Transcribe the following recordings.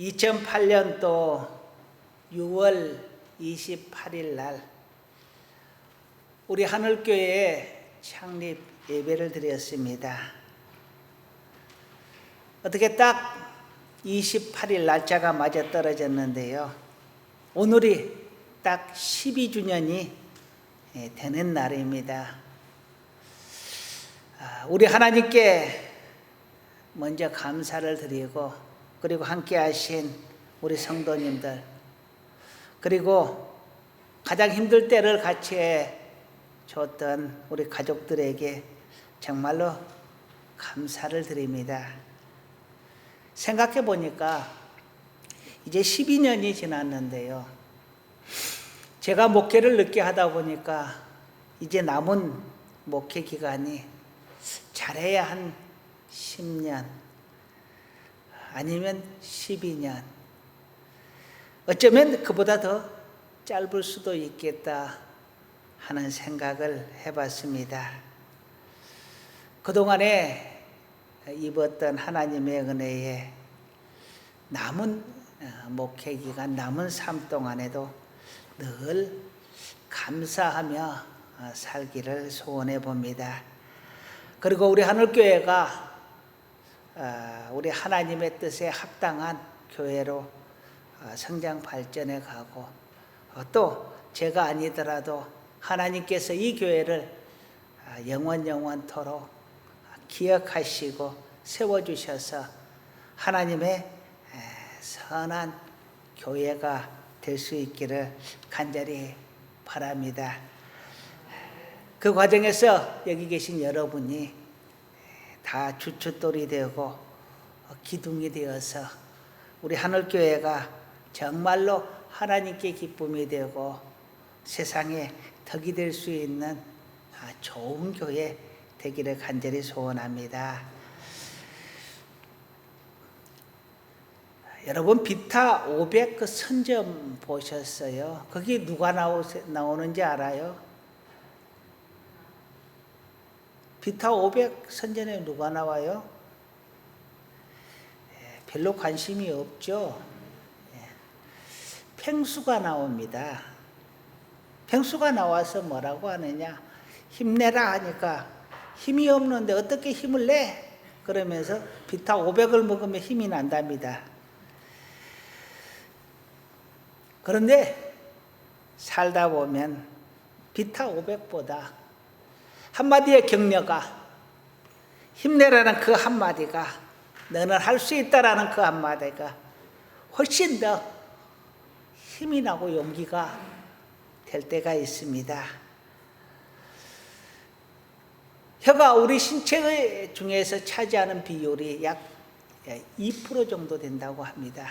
2008년도 6월 28일 날 우리 하늘교회에 창립 예배를 드렸습니다. 어떻게 딱 28일 날짜가 맞아 떨어졌는데요. 오늘이 딱 12주년이 되는 날입니다. 우리 하나님께 먼저 감사를 드리고, 그리고 함께 하신 우리 성도님들, 그리고 가장 힘들 때를 같이 줬던 우리 가족들에게 정말로 감사를 드립니다. 생각해 보니까 이제 12년이 지났는데요. 제가 목회를 늦게 하다 보니까 이제 남은 목회 기간이 잘해야 한 10년 아니면 12년, 어쩌면 그보다 더 짧을 수도 있겠다 하는 생각을 해봤습니다. 그동안에 입었던 하나님의 은혜에 남은 목회 기간, 남은 삶 동안에도 늘 감사하며 살기를 소원해 봅니다. 그리고 우리 하늘교회가 우리 하나님의 뜻에 합당한 교회로 성장 발전해 가고, 또 제가 아니더라도 하나님께서 이 교회를 영원토록 기억하시고 세워주셔서 하나님의 선한 교회가 될 수 있기를 간절히 바랍니다. 그 과정에서 여기 계신 여러분이 다 주춧돌이 되고 기둥이 되어서 우리 하늘교회가 정말로 하나님께 기쁨이 되고 세상에 덕이 될 수 있는 좋은 교회 되기를 간절히 소원합니다. 여러분, 비타 500 그 선점 보셨어요? 거기 누가 나오는지 알아요? 비타 500 선전에 누가 나와요? 별로 관심이 없죠. 펭수가 나옵니다. 펭수가 나와서 뭐라고 하느냐? 힘내라 하니까 힘이 없는데 어떻게 힘을 내? 그러면서 비타 500을 먹으면 힘이 난답니다. 그런데 살다 보면 비타 500보다 한마디의 격려가, 힘내라는 그 한마디가, 너는 할 수 있다라는 그 한마디가 훨씬 더 힘이 나고 용기가 될 때가 있습니다. 혀가 우리 신체 중에서 차지하는 비율이 약 2% 정도 된다고 합니다.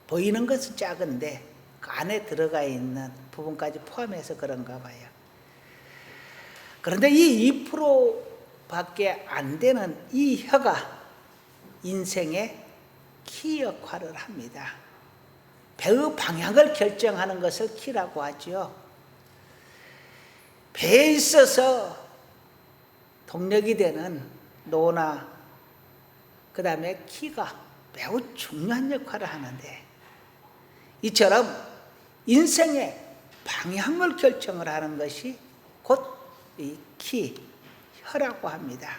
보이는 것은 작은데 그 안에 들어가 있는 부분까지 포함해서 그런가 봐요. 그런데 이 2%밖에 안 되는 이 혀가 인생의 키 역할을 합니다. 배의 방향을 결정하는 것을 키라고 하죠. 배에 있어서 동력이 되는 노나 그 다음에 키가 매우 중요한 역할을 하는데, 이처럼 인생의 방향을 결정을 하는 것이 곧 이 키, 혀라고 합니다.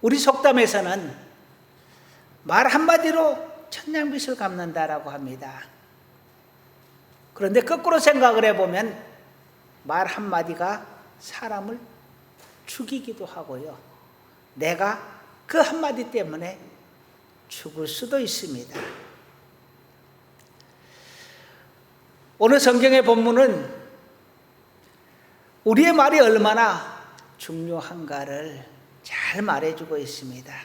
우리 속담에서는 말 한마디로 천냥빚을 갚는다라고 합니다. 그런데 거꾸로 생각을 해보면 말 한마디가 사람을 죽이기도 하고요, 내가 그 한마디 때문에 죽을 수도 있습니다. 오늘 성경의 본문은 우리의 말이 얼마나 중요한가를 잘 말해주고 있습니다.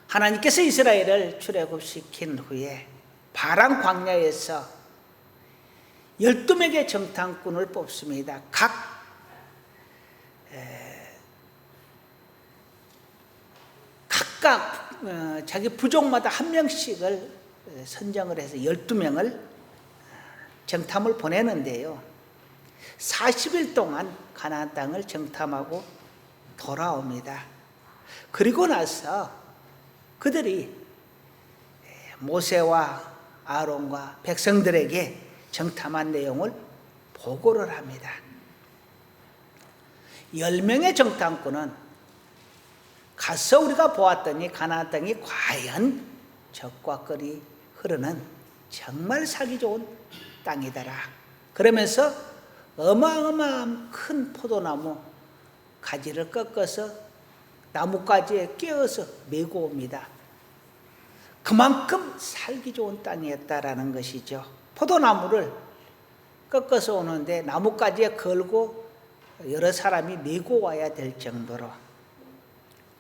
하나님께서 이스라엘을 출애굽시킨 후에 바란 광야에서 12명의 정탐꾼을 뽑습니다. 각각 자기 부족마다 한 명씩을 선정을 해서 12명을 정탐을 보내는데요. 40일 동안 가나안 땅을 정탐하고 돌아옵니다. 그리고 나서 그들이 모세와 아론과 백성들에게 정탐한 내용을 보고를 합니다. 10명의 정탐꾼은 가서 우리가 보았더니 가나안 땅이 과연 적과 꿀이 흐르는 정말 살기 좋은 땅이더라. 그러면서 어마어마한 큰 포도나무 가지를 꺾어서 나뭇가지에 끼워서 메고 옵니다. 그만큼 살기 좋은 땅이었다라는 것이죠. 포도나무를 꺾어서 오는데 나뭇가지에 걸고 여러 사람이 메고 와야 될 정도로,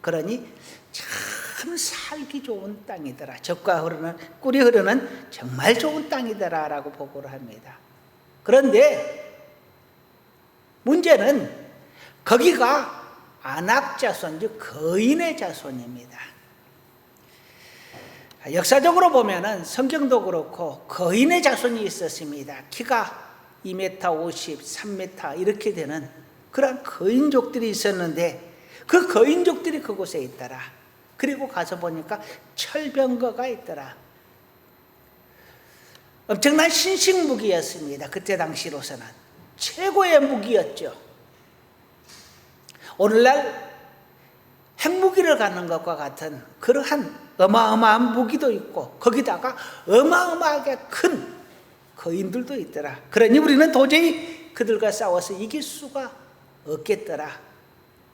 그러니 참 살기 좋은 땅이더라. 젖과 흐르는 꿀이 흐르는 정말 좋은 땅이더라 라고 보고를 합니다. 그런데 문제는 거기가 아낙 자손, 즉 거인의 자손입니다. 역사적으로 보면은 성경도 그렇고 거인의 자손이 있었습니다. 키가 2m 50, 3m 이렇게 되는 그런 거인족들이 있었는데 그 거인족들이 그곳에 있더라. 그리고 가서 보니까 철병거가 있더라. 엄청난 신식무기였습니다. 그때 당시로서는 최고의 무기였죠. 오늘날 핵무기를 갖는 것과 같은 그러한 어마어마한 무기도 있고 거기다가 어마어마하게 큰 거인들도 있더라. 그러니 우리는 도저히 그들과 싸워서 이길 수가 없겠더라.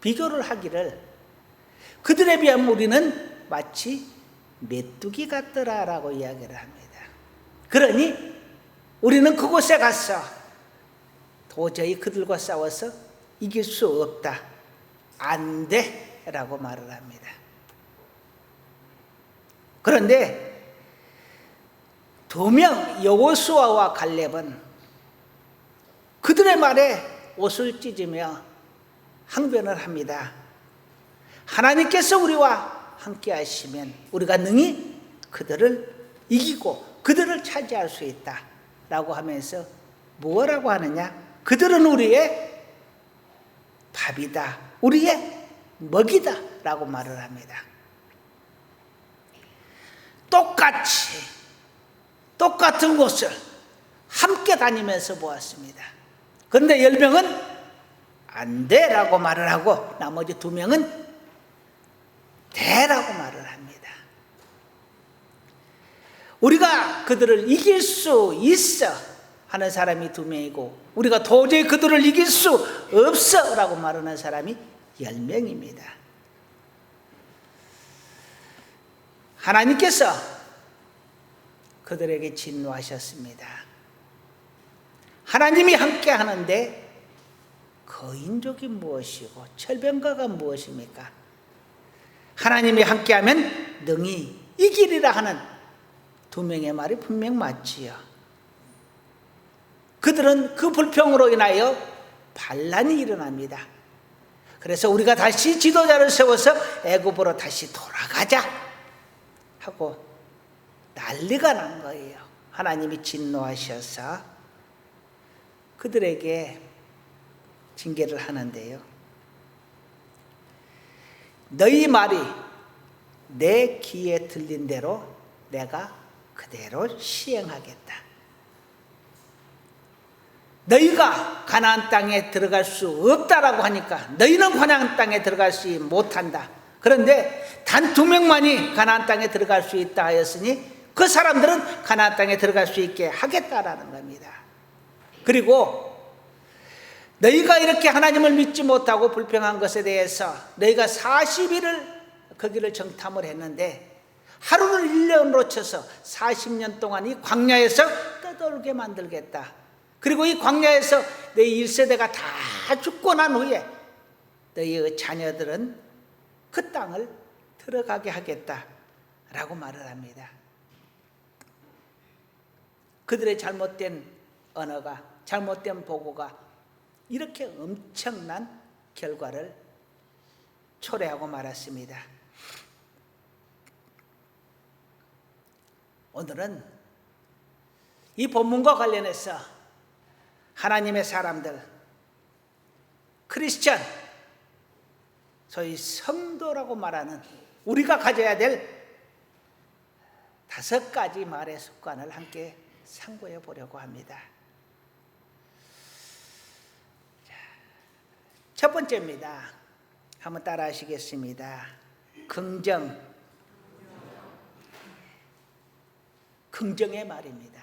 비교를 하기를 그들에 비하면 우리는 마치 메뚜기 같더라라고 이야기를 합니다. 그러니 우리는 그곳에 가서 도저히 그들과 싸워서 이길 수 없다. 안 돼 라고 말을 합니다. 그런데 2명 여호수아와 갈렙은 그들의 말에 옷을 찢으며 항변을 합니다. 하나님께서 우리와 함께 하시면 우리가 능히 그들을 이기고 그들을 차지할 수 있다 라고 하면서 뭐라고 하느냐? 그들은 우리의 밥이다, 우리의 먹이다 라고 말을 합니다. 똑같은 곳을 함께 다니면서 보았습니다. 그런데 10명은 안 돼라고 말을 하고 나머지 2명은 돼라고 말을 합니다. 우리가 그들을 이길 수 있어 하는 사람이 2명이고 우리가 도저히 그들을 이길 수 없어 라고 말하는 사람이 10명입니다. 하나님께서 그들에게 진노하셨습니다. 하나님이 함께 하는데 거인족이 무엇이고 철병거가 무엇입니까? 하나님이 함께하면 능히 이기리라 하는 2명의 말이 분명 맞지요. 그들은 그 불평으로 인하여 반란이 일어납니다. 그래서 우리가 다시 지도자를 세워서 애굽으로 다시 돌아가자 하고 난리가 난 거예요. 하나님이 진노하셔서 그들에게 징계를 하는데요. 너희 말이 내 귀에 들린 대로 내가 그대로 시행하겠다. 너희가 가나안 땅에 들어갈 수 없다라고 하니까 너희는 가나안 땅에 들어갈 수 못한다. 그런데 단 2명만이 가나안 땅에 들어갈 수 있다 하였으니 그 사람들은 가나안 땅에 들어갈 수 있게 하겠다라는 겁니다. 그리고 너희가 이렇게 하나님을 믿지 못하고 불평한 것에 대해서 너희가 40일을 거기를 정탐을 했는데 하루를 1년으로 쳐서 40년 동안 이 광야에서 떠돌게 만들겠다. 그리고 이 광야에서 너희 1세대가 다 죽고 난 후에 너희의 자녀들은 그 땅을 들어가게 하겠다라고 말을 합니다. 그들의 잘못된 언어가, 잘못된 보고가 이렇게 엄청난 결과를 초래하고 말았습니다. 오늘은 이 본문과 관련해서 하나님의 사람들, 크리스천, 소위 성도라고 말하는 우리가 가져야 될 5가지 말의 습관을 함께 상고해 보려고 합니다. 첫 번째입니다. 한번 따라 하시겠습니다. 긍정의 말입니다.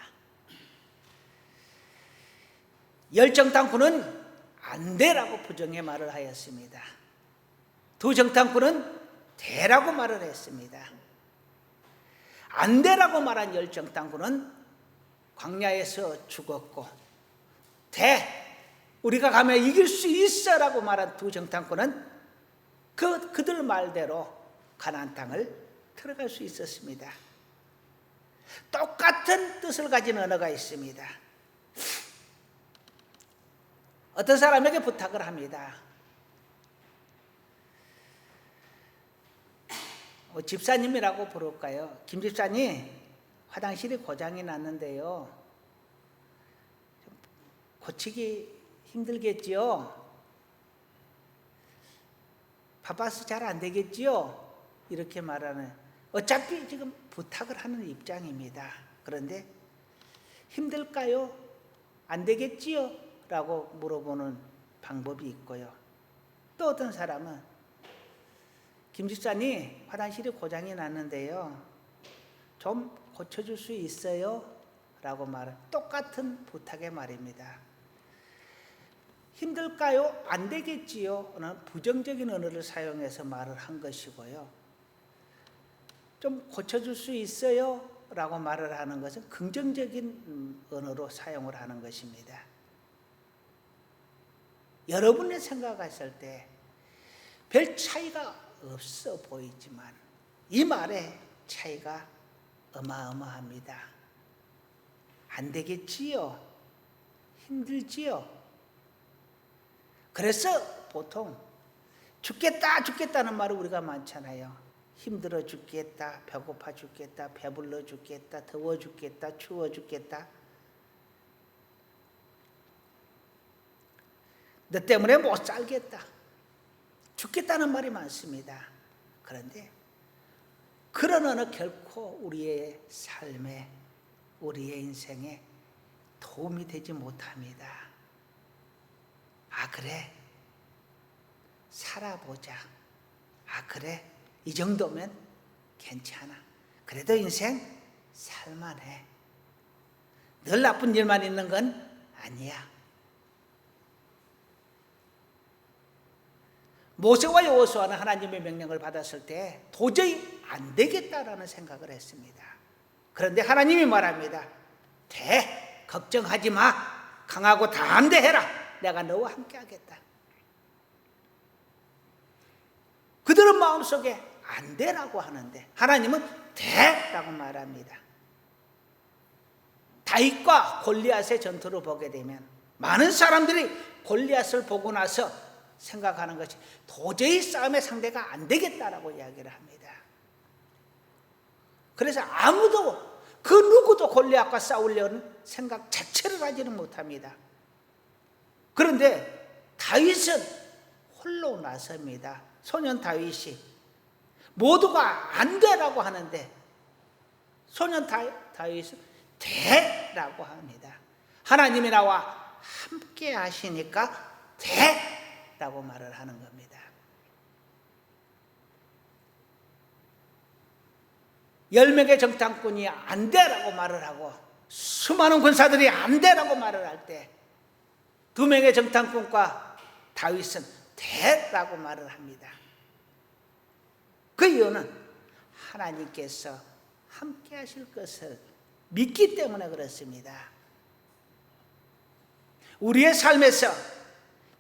열정탐구는 안 되라고 부정의 말을 하였습니다. 두정탐구는 되라고 말을 했습니다. 안 되라고 말한 열정탐구는 광야에서 죽었고, 우리가 가면 이길 수 있어라고 말한 두정탐구는 그들 말대로 가나안 땅을 들어갈 수 있었습니다. 똑같은 뜻을 가진 언어가 있습니다. 어떤 사람에게 부탁을 합니다. 집사님이라고 부를까요? 김 집사님, 화장실이 고장이 났는데요, 고치기 힘들겠지요? 바빠서 잘 안 되겠지요? 이렇게 말하는, 어차피 지금 부탁을 하는 입장입니다. 그런데 힘들까요? 안 되겠지요? 라고 물어보는 방법이 있고요. 또 어떤 사람은, 김 집사님, 화장실이 고장이 났는데요, 좀 고쳐줄 수 있어요? 라고 말은 똑같은 부탁의 말입니다. 힘들까요? 안 되겠지요? 는 부정적인 언어를 사용해서 말을 한 것이고요. 좀 고쳐줄 수 있어요? 라고 말을 하는 것은 긍정적인 언어로 사용을 하는 것입니다. 여러분이 생각하실 때 별 차이가 없어 보이지만 이 말에 차이가 어마어마합니다. 안 되겠지요? 힘들지요? 그래서 보통 죽겠다는 말을 우리가 많잖아요. 힘들어 죽겠다, 배고파 죽겠다, 배불러 죽겠다, 더워 죽겠다, 추워 죽겠다. 너 때문에 못 살겠다, 죽겠다는 말이 많습니다. 그런데 그런 언어 결코 우리의 삶에, 우리의 인생에 도움이 되지 못합니다. 아, 그래, 살아보자. 아, 그래, 이 정도면 괜찮아. 그래도 인생 살만해. 늘 나쁜 일만 있는 건 아니야. 모세와 여호수아는 하나님의 명령을 받았을 때 도저히 안 되겠다라는 생각을 했습니다. 그런데 하나님이 말합니다. 걱정하지 마. 강하고 담대해라. 내가 너와 함께 하겠다. 그들은 마음속에 안 되라고 하는데 하나님은 되라고 말합니다. 다윗과 골리앗의 전투를 보게 되면 많은 사람들이 골리앗을 보고 나서 생각하는 것이 도저히 싸움의 상대가 안 되겠다라고 이야기를 합니다. 그래서 아무도, 그 누구도 골리앗과 싸우려는 생각 자체를 하지는 못합니다. 그런데 다윗은 홀로 나섭니다. 소년 다윗이 모두가 안 되라고 하는데 소년 다윗은 되라고 합니다. 하나님이 나와 함께 하시니까 되라고 말을 하는 겁니다. 열명의 정탐꾼이 안 되라고 말을 하고 수많은 군사들이 안 되라고 말을 할 때 2명의 정탐꾼과 다윗은 되라고 말을 합니다. 그 이유는 하나님께서 함께 하실 것을 믿기 때문에 그렇습니다. 우리의 삶에서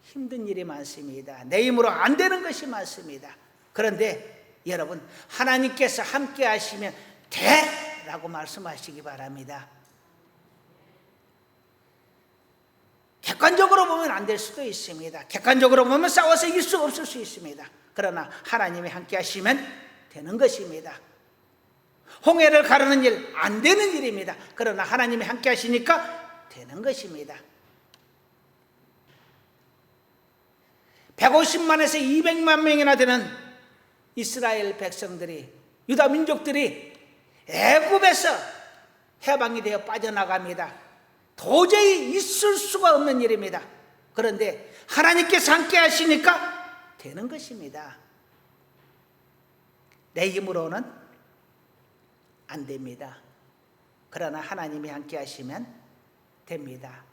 힘든 일이 많습니다. 내 힘으로 안 되는 것이 많습니다. 그런데 여러분, 하나님께서 함께 하시면 되라고 말씀하시기 바랍니다. 객관적으로 보면 안 될 수도 있습니다. 객관적으로 보면 싸워서 이길 수 없을 수 있습니다. 그러나 하나님이 함께 하시면 되는 것입니다. 홍해를 가르는 일, 안 되는 일입니다. 그러나 하나님이 함께 하시니까 되는 것입니다. 150만에서 200만 명이나 되는 이스라엘 백성들이, 유다 민족들이 애굽에서 해방이 되어 빠져나갑니다. 도저히 있을 수가 없는 일입니다. 그런데 하나님께서 함께 하시니까 되는 것입니다. 내 힘으로는 안 됩니다. 그러나 하나님이 함께 하시면 됩니다.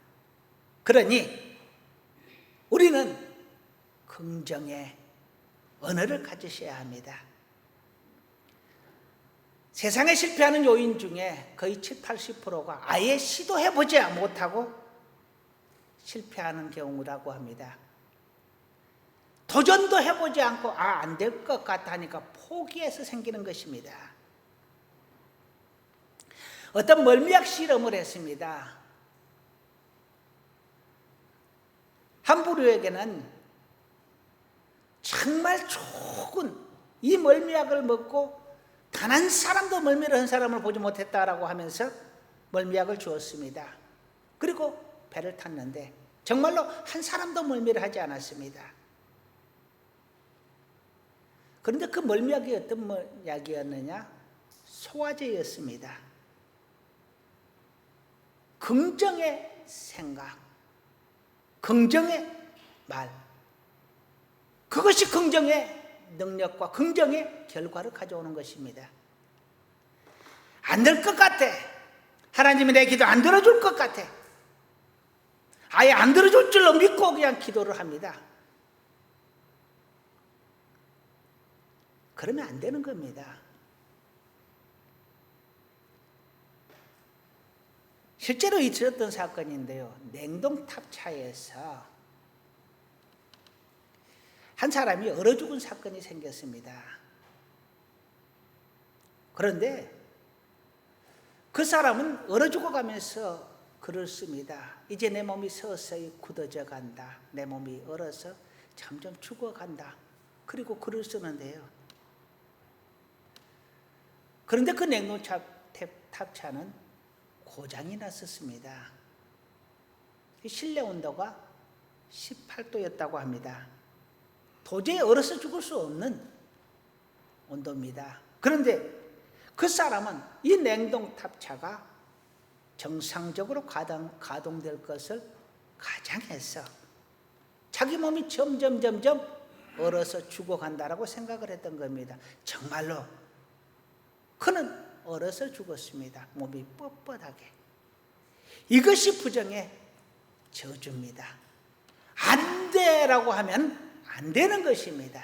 그러니 우리는 긍정의 언어를 가지셔야 합니다. 세상에 실패하는 요인 중에 거의 7, 80%가 아예 시도해보지 못하고 실패하는 경우라고 합니다. 도전도 해보지 않고 안 될 것 같다 하니까 포기해서 생기는 것입니다. 어떤 멀미약 실험을 했습니다. 한 부류에게는 정말 좋은 이 멀미약을 먹고 단 한 사람도 멀미를 한 사람을 보지 못했다라고 하면서 멀미약을 주었습니다. 그리고 배를 탔는데 정말로 한 사람도 멀미를 하지 않았습니다. 그런데 그 멀미약이 어떤 약이었느냐? 소화제였습니다. 긍정의 생각, 긍정의 말, 그것이 긍정의 능력과 긍정의 결과를 가져오는 것입니다. 안 될 것 같아. 하나님이 내 기도 안 들어줄 것 같아. 아예 안 들어줄 줄로 믿고 그냥 기도를 합니다. 그러면 안 되는 겁니다. 실제로 있었던 사건인데요. 냉동탑차에서 한 사람이 얼어 죽은 사건이 생겼습니다. 그런데 그 사람은 얼어 죽어가면서 글을 씁니다. 이제 내 몸이 서서히 굳어져 간다. 내 몸이 얼어서 점점 죽어간다. 그리고 글을 쓰는데요. 그런데 그 냉동탑차는 고장이 났었습니다. 실내 온도가 18도였다고 합니다. 도저히 얼어서 죽을 수 없는 온도입니다. 그런데 그 사람은 이 냉동탑차가 정상적으로 가동될 것을 가장해서 자기 몸이 점점 얼어서 죽어간다라고 생각을 했던 겁니다. 정말로 그는 얼어서 죽었습니다. 몸이 뻣뻣하게. 이것이 부정의 저주입니다. 안 돼라고 하면 안 되는 것입니다.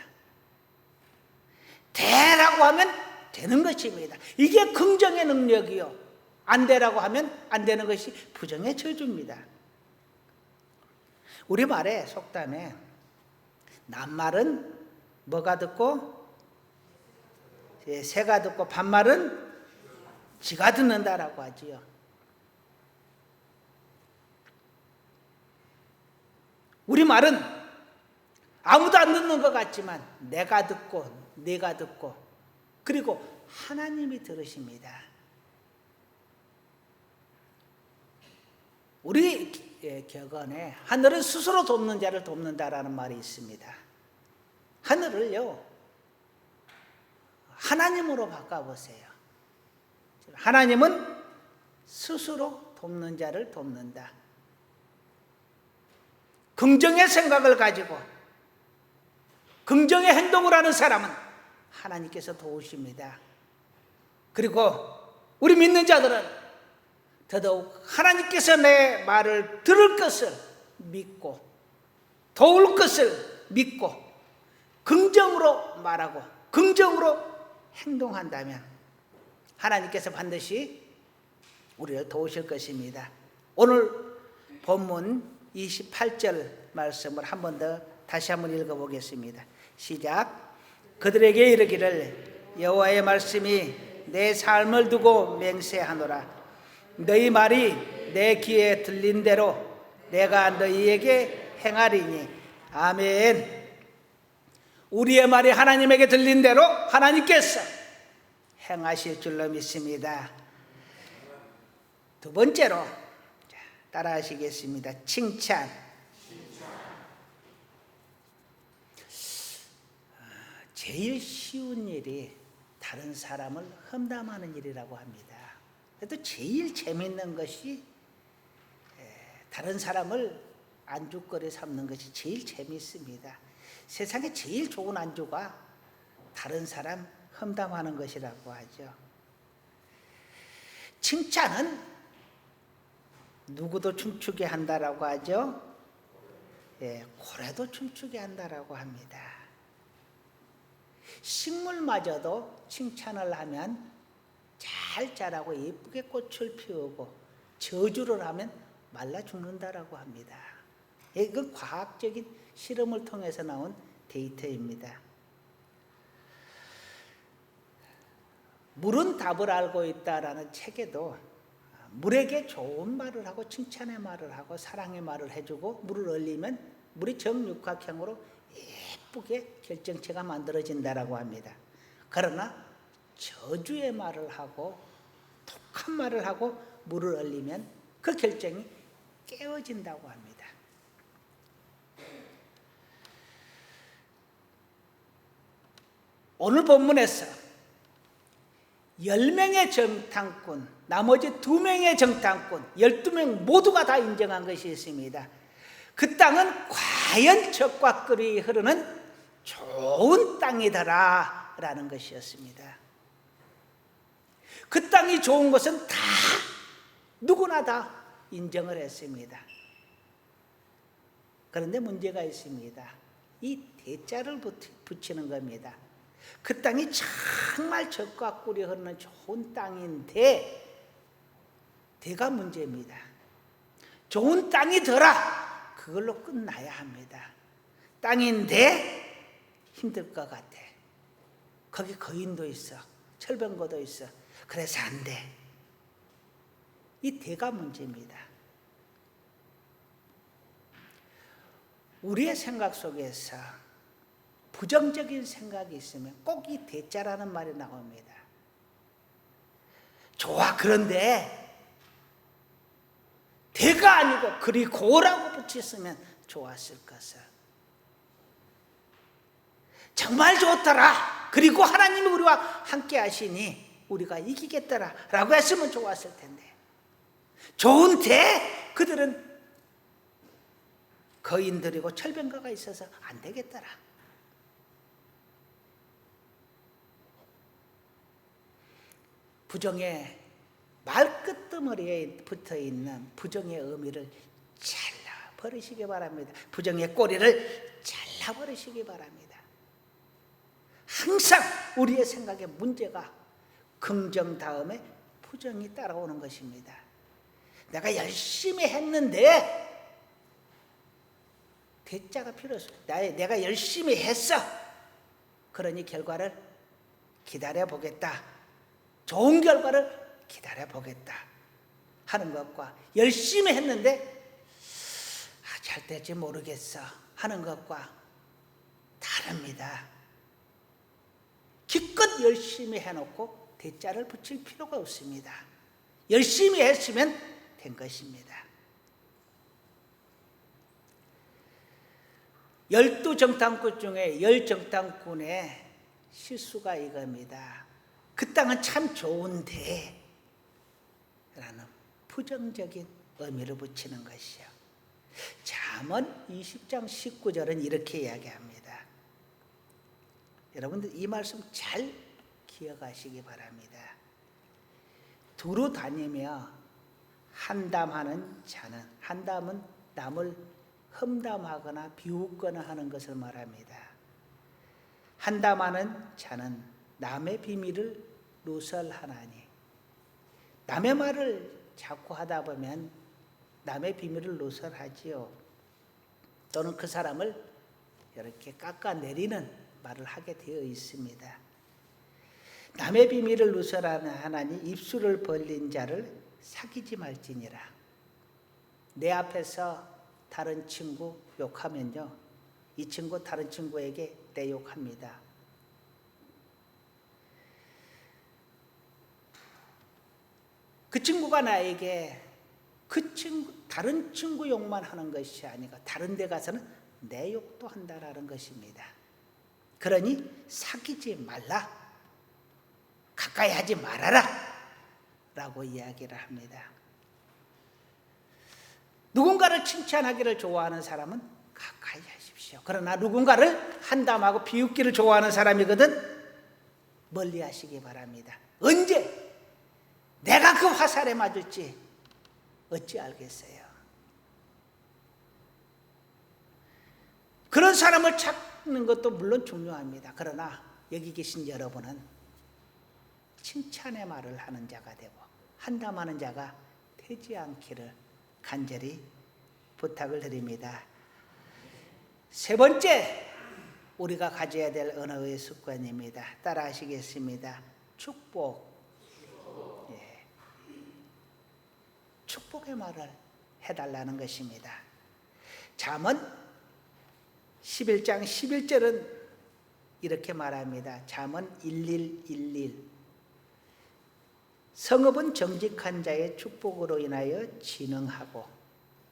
되라고 하면 되는 것입니다. 이게 긍정의 능력이요. 안 되라고 하면 안 되는 것이 부정의 저주입니다. 우리말에 속담에 낱말은 뭐가 듣고 새가 듣고 반말은 쥐가 듣는다라고 하지요. 우리말은 아무도 안 듣는 것 같지만 내가 듣고 네가 듣고 그리고 하나님이 들으십니다. 우리 격언에 하늘은 스스로 돕는 자를 돕는다라는 말이 있습니다. 하늘을요 하나님으로 바꿔보세요. 하나님은 스스로 돕는 자를 돕는다. 긍정의 생각을 가지고 긍정의 행동을 하는 사람은 하나님께서 도우십니다. 그리고 우리 믿는 자들은 더더욱 하나님께서 내 말을 들을 것을 믿고 도울 것을 믿고 긍정으로 말하고 긍정으로 행동한다면 하나님께서 반드시 우리를 도우실 것입니다. 오늘 본문 28절 말씀을 한 번 더 다시 한번 읽어보겠습니다. 시작. 그들에게 이르기를 여호와의 말씀이 내 삶을 두고 맹세하노라. 너희 말이 내 귀에 들린 대로 내가 너희에게 행하리니. 아멘. 우리의 말이 하나님에게 들린 대로 하나님께서 행하실 줄로 믿습니다. 두 번째로 따라 하시겠습니다. 칭찬. 제일 쉬운 일이 다른 사람을 험담하는 일이라고 합니다. 그래도 제일 재밌는 것이 다른 사람을 안주거리 삼는 것이 제일 재밌습니다. 세상에 제일 좋은 안주가 다른 사람 험담하는 것이라고 하죠. 칭찬은 누구도 춤추게 한다라고 하죠. 고래도 춤추게 한다라고 합니다. 식물마저도 칭찬을 하면 잘 자라고 예쁘게 꽃을 피우고 저주를 하면 말라 죽는다라고 합니다. 이건 과학적인 실험을 통해서 나온 데이터입니다. 물은 답을 알고 있다라는 책에도 물에게 좋은 말을 하고 칭찬의 말을 하고 사랑의 말을 해주고 물을 얼리면 물이 정육각형으로 예쁘게 결정체가 만들어진다라고 합니다. 그러나 저주의 말을 하고 독한 말을 하고 물을 얼리면 그 결정이 깨어진다고 합니다. 오늘 본문에서 10명의 정탐꾼, 나머지 2명의 정탐꾼, 12명 모두가 다 인정한 것이 있습니다. 그 땅은 과연 젖과 꿀이 흐르는 좋은 땅이더라 라는 것이었습니다. 그 땅이 좋은 것은 다 누구나 다 인정을 했습니다. 그런데 문제가 있습니다. 이 대자를 붙이는 겁니다. 그 땅이 정말 젖과 꿀이 흐르는 좋은 땅인데 대가 문제입니다. 좋은 땅이더라 그걸로 끝나야 합니다. 땅인데 힘들 것 같아. 거기 거인도 있어. 철병거도 있어. 그래서 안 돼. 이 대가 문제입니다. 우리의 생각 속에서 부정적인 생각이 있으면 꼭 이 대자라는 말이 나옵니다. 좋아, 그런데 대가 아니고 그리고라고 붙였으면 좋았을 것을. 정말 좋더라. 그리고 하나님이 우리와 함께 하시니 우리가 이기겠더라 라고 했으면 좋았을 텐데. 좋은데 그들은 거인들이고 철병가가 있어서 안 되겠더라. 부정의 말끝머리에 붙어있는 부정의 의미를 잘라버리시기 바랍니다. 부정의 꼬리를 잘라버리시기 바랍니다. 항상 우리의 생각에 문제가 긍정 다음에 부정이 따라오는 것입니다. 내가 열심히 했는데 대자가 필요 없어. 내가 열심히 했어. 그러니 결과를 기다려보겠다. 좋은 결과를 기다려보겠다 하는 것과 열심히 했는데 잘 될지 모르겠어 하는 것과 다릅니다. 기껏 열심히 해놓고 대자를 붙일 필요가 없습니다. 열심히 했으면 된 것입니다. 12정탐꾼 중에 10정탐꾼의 실수가 이겁니다. 그 땅은 참 좋은데 라는 부정적인 의미를 붙이는 것이요. 잠언 20장 19절은 이렇게 이야기합니다. 여러분들 이 말씀 잘 기억하시기 바랍니다. 두루 다니며 한담하는 자는, 한담은 남을 험담하거나 비웃거나 하는 것을 말합니다. 한담하는 자는 남의 비밀을 누설하나니, 남의 말을 자꾸 하다 보면 남의 비밀을 누설하지요. 또는 그 사람을 이렇게 깎아내리는 말을 하게 되어 있습니다. 남의 비밀을 누설하나니 입술을 벌린 자를 사귀지 말지니라. 내 앞에서 다른 친구 욕하면요, 이 친구 다른 친구에게 내 욕합니다. 그 친구가 나에게 다른 친구 욕만 하는 것이 아니고 다른 데 가서는 내 욕도 한다라는 것입니다. 그러니 사귀지 말라. 가까이 하지 말아라 라고 이야기를 합니다. 누군가를 칭찬하기를 좋아하는 사람은 가까이 하십시오. 그러나 누군가를 한담하고 비웃기를 좋아하는 사람이거든 멀리 하시기 바랍니다. 언제 내가 그 화살에 맞을지 어찌 알겠어요. 그런 사람을 찾는 것도 물론 중요합니다. 그러나 여기 계신 여러분은 칭찬의 말을 하는 자가 되고 한담하는 자가 되지 않기를 간절히 부탁을 드립니다. 세 번째, 우리가 가져야 될 언어의 습관입니다. 따라 하시겠습니다. 축복. 예. 축복의 말을 해달라는 것입니다. 잠언 11장 11절은 이렇게 말합니다. 잠언 11:11. 성읍은 정직한 자의 축복으로 인하여 진흥하고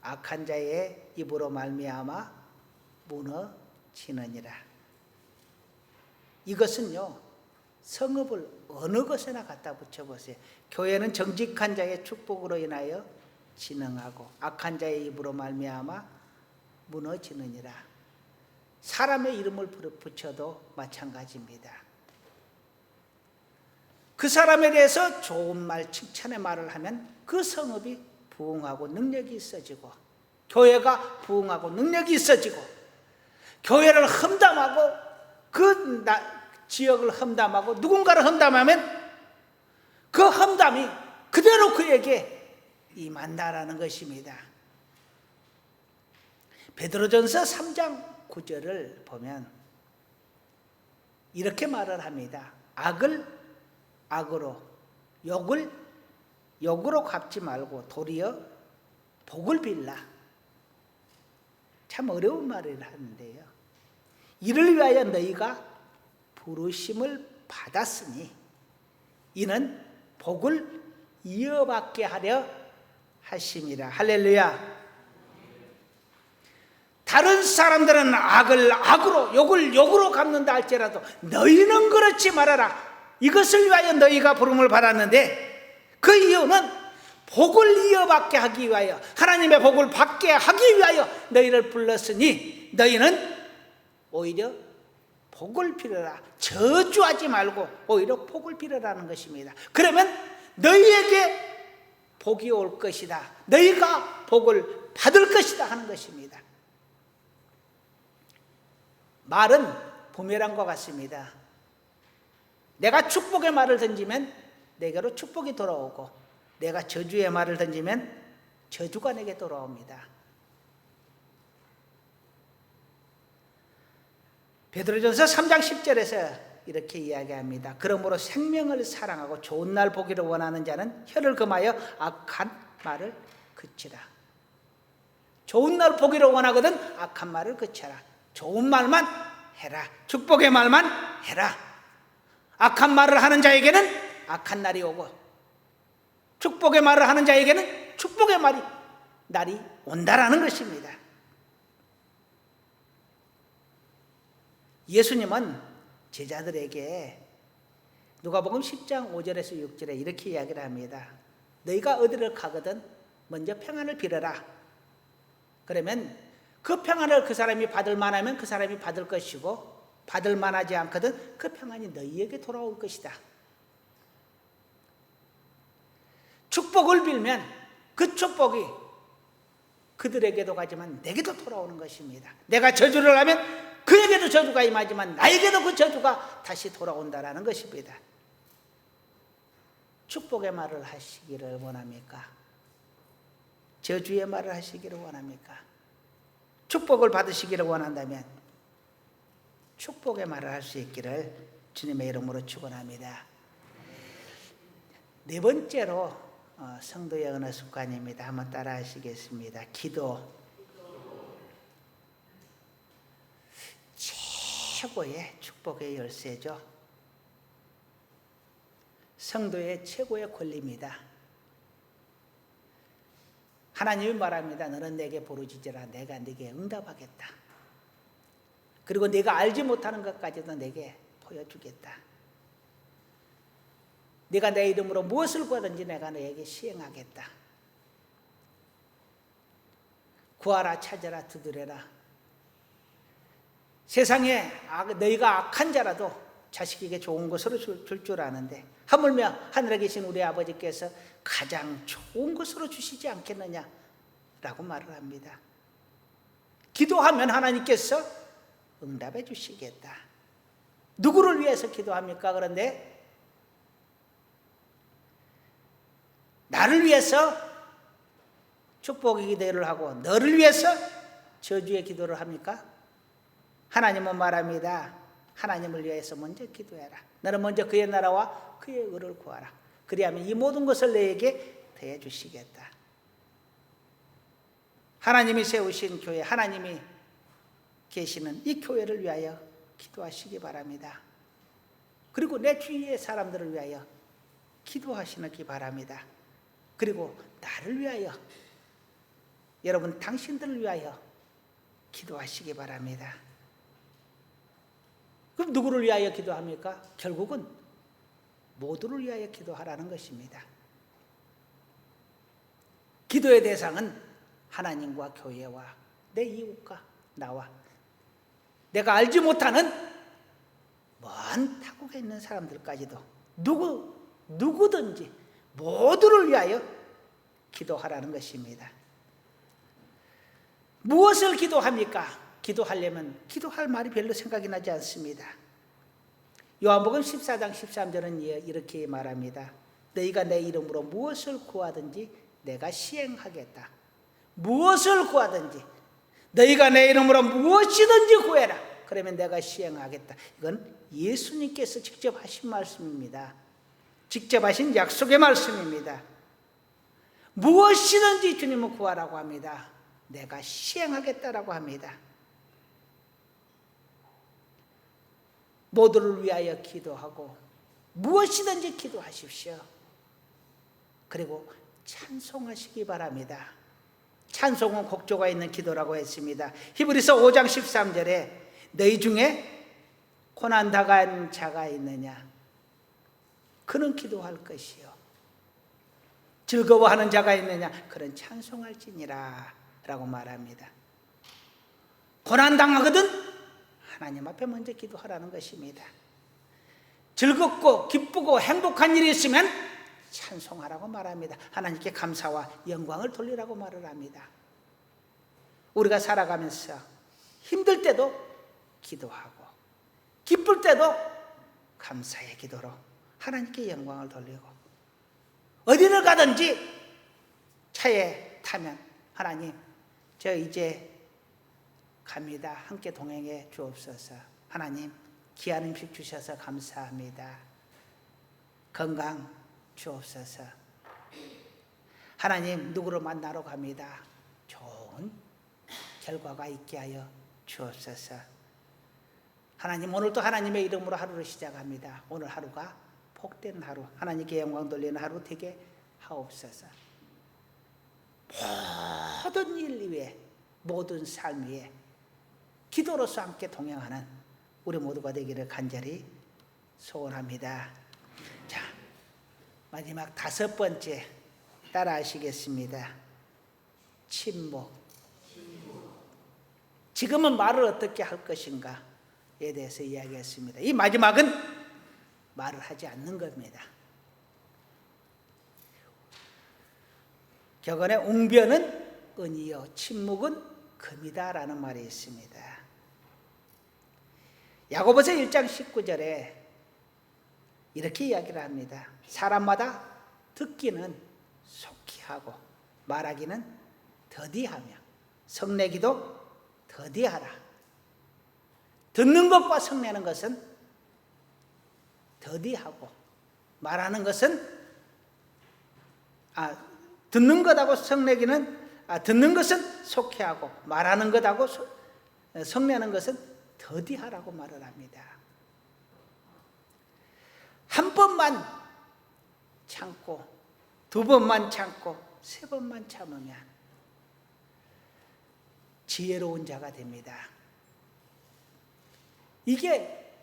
악한 자의 입으로 말미암아 무너지느니라. 이것은요, 성읍을 어느 것에나 갖다 붙여보세요. 교회는 정직한 자의 축복으로 인하여 진흥하고 악한 자의 입으로 말미암아 무너지느니라. 사람의 이름을 붙여도 마찬가지입니다. 그 사람에 대해서 좋은 말, 칭찬의 말을 하면 그 성읍이 부흥하고 능력이 있어지고 교회가 부흥하고 능력이 있어지고 교회를 험담하고 그 지역을 험담하고 누군가를 험담하면 그 험담이 그대로 그에게 임한다라는 것입니다. 베드로전서 3장 9절을 보면 이렇게 말을 합니다. 악을 악으로, 욕을 욕으로 갚지 말고 도리어 복을 빌라. 참 어려운 말을 하는데요. 이를 위하여 너희가 부르심을 받았으니 이는 복을 이어받게 하려 하심이라. 할렐루야. 다른 사람들은 악을 악으로, 욕을 욕으로 갚는다 할지라도 너희는 그렇지 말아라. 이것을 위하여 너희가 부름을 받았는데 그 이유는 복을 이어받게 하기 위하여, 하나님의 복을 받게 하기 위하여 너희를 불렀으니 너희는 오히려 복을 빌어라. 저주하지 말고 오히려 복을 빌어라는 것입니다. 그러면 너희에게 복이 올 것이다. 너희가 복을 받을 것이다 하는 것입니다. 말은 부메랑과 같습니다. 내가 축복의 말을 던지면 내게로 축복이 돌아오고 내가 저주의 말을 던지면 저주가 내게 돌아옵니다. 베드로전서 3장 10절에서 이렇게 이야기합니다. 그러므로 생명을 사랑하고 좋은 날 보기를 원하는 자는 혀를 금하여 악한 말을 그치라. 좋은 날 보기를 원하거든 악한 말을 그쳐라. 좋은 말만 해라. 축복의 말만 해라. 악한 말을 하는 자에게는 악한 날이 오고 축복의 말을 하는 자에게는 축복의 날이 온다라는 것입니다. 예수님은 제자들에게 누가복음 10장 5절에서 6절에 이렇게 이야기를 합니다. 너희가 어디를 가거든 먼저 평안을 빌어라. 그러면 그 평안을 그 사람이 받을 만하면 그 사람이 받을 것이고 받을 만하지 않거든 그 평안이 너희에게 돌아올 것이다. 축복을 빌면 그 축복이 그들에게도 가지만 내게도 돌아오는 것입니다. 내가 저주를 하면 그에게도 저주가 임하지만 나에게도 그 저주가 다시 돌아온다라는 것입니다. 축복의 말을 하시기를 원합니까? 저주의 말을 하시기를 원합니까? 축복을 받으시기를 원한다면 축복의 말을 할 수 있기를 주님의 이름으로 축원합니다. 네 번째로 성도의 언어 습관입니다. 한번 따라 하시겠습니다. 기도. 최고의 축복의 열쇠죠. 성도의 최고의 권리입니다. 하나님이 말합니다. 너는 내게 부르짖으라. 내가 네게 응답하겠다. 그리고 네가 알지 못하는 것까지도 내게 보여주겠다. 네가 내 이름으로 무엇을 구하든지 내가 너에게 시행하겠다. 구하라, 찾아라, 두드려라. 세상에 너희가 악한 자라도 자식에게 좋은 것으로 줄 줄 아는데 하물며 하늘에 계신 우리 아버지께서 가장 좋은 것으로 주시지 않겠느냐라고 말을 합니다. 기도하면 하나님께서 응답해 주시겠다. 누구를 위해서 기도합니까? 그런데 나를 위해서 축복의 기도를 하고 너를 위해서 저주의 기도를 합니까? 하나님은 말합니다. 하나님을 위해서 먼저 기도해라. 너는 먼저 그의 나라와 그의 의를 구하라. 그리하면 이 모든 것을 너에게 더해 주시겠다. 하나님이 세우신 교회, 하나님이 계시는 이 교회를 위하여 기도하시기 바랍니다. 그리고 내 주위의 사람들을 위하여 기도하시기 바랍니다. 그리고 나를 위하여, 여러분 당신들을 위하여 기도하시기 바랍니다. 그럼 누구를 위하여 기도합니까? 결국은 모두를 위하여 기도하라는 것입니다. 기도의 대상은 하나님과 교회와 내 이웃과 나와 내가 알지 못하는 먼 타국에 있는 사람들까지도 누구든지 모두를 위하여 기도하라는 것입니다. 무엇을 기도합니까? 기도하려면 기도할 말이 별로 생각이 나지 않습니다. 요한복음 14장 13절은 이렇게 말합니다. 너희가 내 이름으로 무엇을 구하든지 내가 시행하겠다. 무엇을 구하든지 너희가 내 이름으로 무엇이든지 구해라. 그러면 내가 시행하겠다. 이건 예수님께서 직접 하신 말씀입니다. 직접 하신 약속의 말씀입니다. 무엇이든지 주님은 구하라고 합니다. 내가 시행하겠다라고 합니다. 모두를 위하여 기도하고 무엇이든지 기도하십시오. 그리고 찬송하시기 바랍니다. 찬송은 곡조가 있는 기도라고 했습니다. 히브리서 5장 13절에 너희 중에 고난당한 자가 있느냐? 그는 기도할 것이요. 즐거워하는 자가 있느냐? 그는 찬송할지니라 라고 말합니다. 고난당하거든 하나님 앞에 먼저 기도하라는 것입니다. 즐겁고 기쁘고 행복한 일이 있으면 찬송하라고 말합니다. 하나님께 감사와 영광을 돌리라고 말을 합니다. 우리가 살아가면서 힘들 때도 기도하고 기쁠 때도 감사의 기도로 하나님께 영광을 돌리고 어디를 가든지 차에 타면 하나님 저 이제 갑니다. 함께 동행해 주옵소서. 하나님 귀한 음식 주셔서 감사합니다. 건강 주옵소서. 하나님 누구를 만나러 갑니다. 좋은 결과가 있게 하여 주옵소서. 하나님 오늘도 하나님의 이름으로 하루를 시작합니다. 오늘 하루가 복된 하루, 하나님께 영광 돌리는 하루 되게 하옵소서. 모든 일 위에, 모든 삶 위에 기도로서 함께 동행하는 우리 모두가 되기를 간절히 소원합니다. 자, 마지막 5번째 따라 하시겠습니다. 침묵. 지금은 말을 어떻게 할 것인가에 대해서 이야기했습니다. 이 마지막은 말을 하지 않는 겁니다. 격언에 웅변은 은이요 침묵은 금이다라는 말이 있습니다. 야고보서 1장 19절에 이렇게 이야기를 합니다. 사람마다 듣기는 속히 하고 말하기는 더디하며 성내기도 더디하라. 듣는 것과 성내는 것은 더디하고 말하는 것은 듣는 것하고 성내기는 듣는 것은 속히 하고 말하는 것하고 성내는 것은 더디하라고 말을 합니다. 한 번만 참고 2번만 참고 3번만 참으면 지혜로운 자가 됩니다. 이게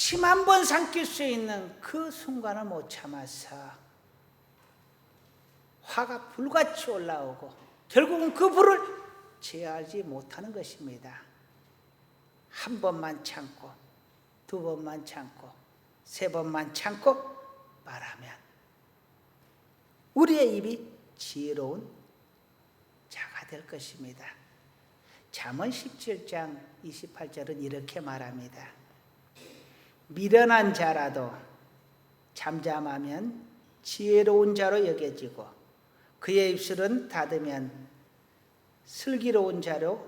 침 한 번 삼킬 수 있는 그 순간을 못 참아서 화가 불같이 올라오고 결국은 그 불을 제어하지 못하는 것입니다. 한 번만 참고, 두 번만 참고, 세 번만 참고 말하면 우리의 입이 지혜로운 자가 될 것입니다. 잠언 17장 28절은 이렇게 말합니다. 미련한 자라도 잠잠하면 지혜로운 자로 여겨지고 그의 입술은 닫으면 슬기로운 자로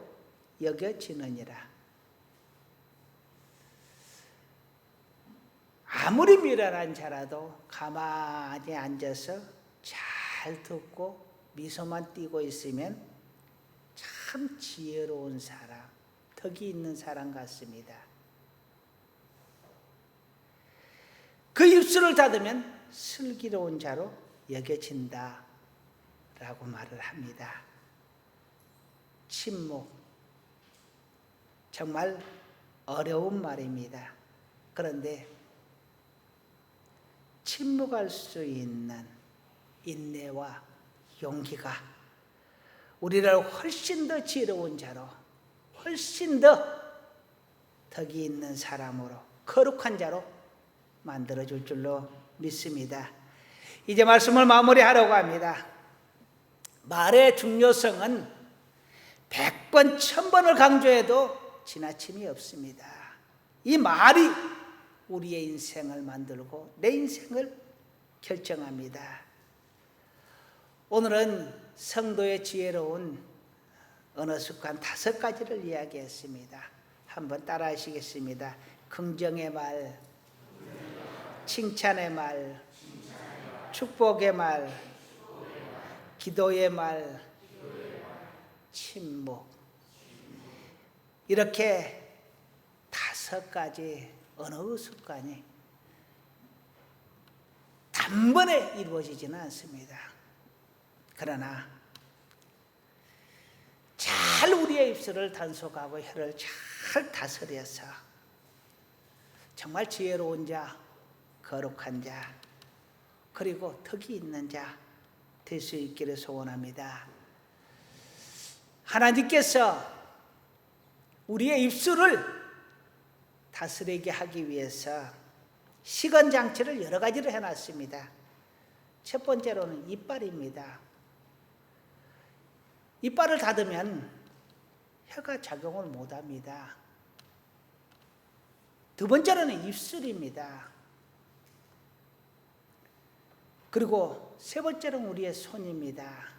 여겨지느니라. 아무리 미련한 자라도 가만히 앉아서 잘 듣고 미소만 띠고 있으면 참 지혜로운 사람, 덕이 있는 사람 같습니다. 그 입술을 닫으면 슬기로운 자로 여겨진다 라고 말을 합니다. 침묵, 정말 어려운 말입니다. 그런데 침묵할 수 있는 인내와 용기가 우리를 훨씬 더 지혜로운 자로, 훨씬 더 덕이 있는 사람으로, 거룩한 자로 만들어줄 줄로 믿습니다. 이제 말씀을 마무리하려고 합니다. 말의 중요성은 100번, 1000번을 강조해도 지나침이 없습니다. 이 말이 우리의 인생을 만들고 내 인생을 결정합니다. 오늘은 성도의 지혜로운 언어 습관 5가지를 이야기했습니다. 한번 따라 하시겠습니다. 긍정의 말, 칭찬의 말, 축복의 말, 기도의 말, 침묵. 이렇게 5가지 언어 습관이 단번에 이루어지지는 않습니다. 그러나 잘 우리의 입술을 단속하고 혀를 잘 다스려서 정말 지혜로운 자, 거룩한 자, 그리고 덕이 있는 자 될 수 있기를 소원합니다. 하나님께서 우리의 입술을 다스리게 하기 위해서 시건장치를 여러 가지를 해놨습니다. 첫 번째로는 이빨입니다. 이빨을 닫으면 혀가 작용을 못합니다. 두 번째로는 입술입니다. 그리고 세 번째로는 우리의 손입니다.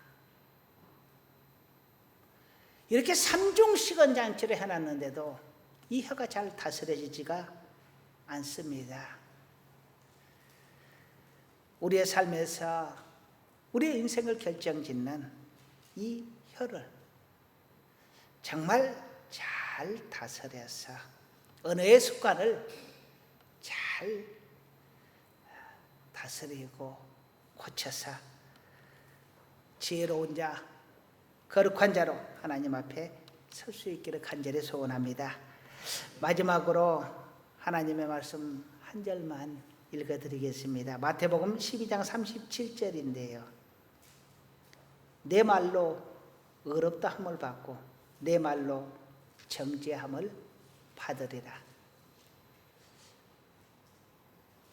이렇게 3중 시건장치를 해놨는데도 이 혀가 잘 다스려지지가 않습니다. 우리의 삶에서 우리의 인생을 결정짓는 이 혀를 정말 잘 다스려서 언어의 습관을 잘 다스리고 고쳐서 지혜로운 자, 거룩한 자로 하나님 앞에 설 수 있기를 간절히 소원합니다. 마지막으로 하나님의 말씀 한 절만 읽어드리겠습니다. 마태복음 12장 37절인데요. 내 말로 의롭다 함을 받고 내 말로 정죄함을 받으리라.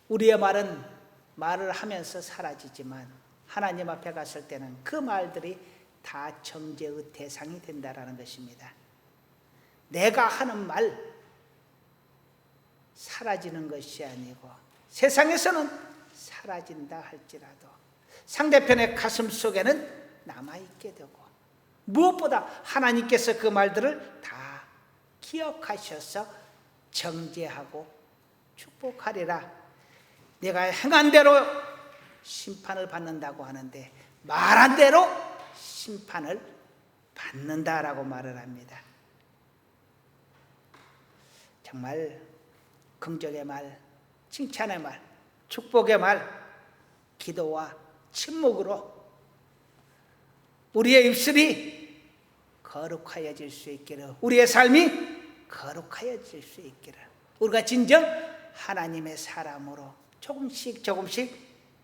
우리의 말은 말을 하면서 사라지지만 하나님 앞에 갔을 때는 그 말들이 다 정죄의 대상이 된다라는 것입니다. 내가 하는 말 사라지는 것이 아니고 세상에서는 사라진다 할지라도 상대편의 가슴 속에는 남아있게 되고 무엇보다 하나님께서 그 말들을 다 기억하셔서 정죄하고 축복하리라. 내가 행한 대로 심판을 받는다고 하는데 말한 대로 심판을 받는다라고 말을 합니다. 정말 긍정의 말, 칭찬의 말, 축복의 말, 기도와 침묵으로 우리의 입술이 거룩하여질 수 있기를, 우리의 삶이 거룩하여질 수 있기를, 우리가 진정 하나님의 사람으로 조금씩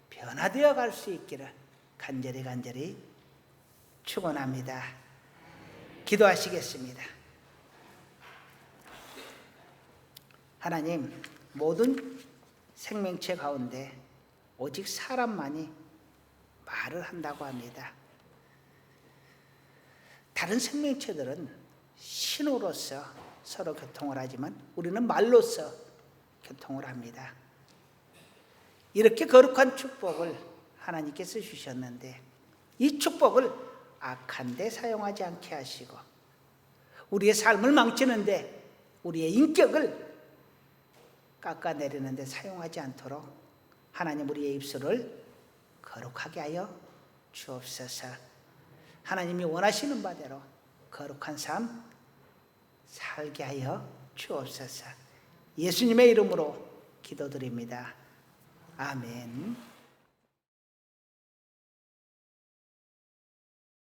변화되어 갈 수 있기를 간절히 축원합니다. 기도하시겠습니다. 하나님, 모든 생명체 가운데 오직 사람만이 말을 한다고 합니다. 다른 생명체들은 신호로서 서로 교통을 하지만 우리는 말로서 교통을 합니다. 이렇게 거룩한 축복을 하나님께서 주셨는데 이 축복을 악한 데 사용하지 않게 하시고 우리의 삶을 망치는데 우리의 인격을 깎아내리는 데 사용하지 않도록 하나님 우리의 입술을 거룩하게 하여 주옵소서. 하나님이 원하시는 바대로 거룩한 삶 살게 하여 주옵소서. 예수님의 이름으로 기도드립니다. 아멘.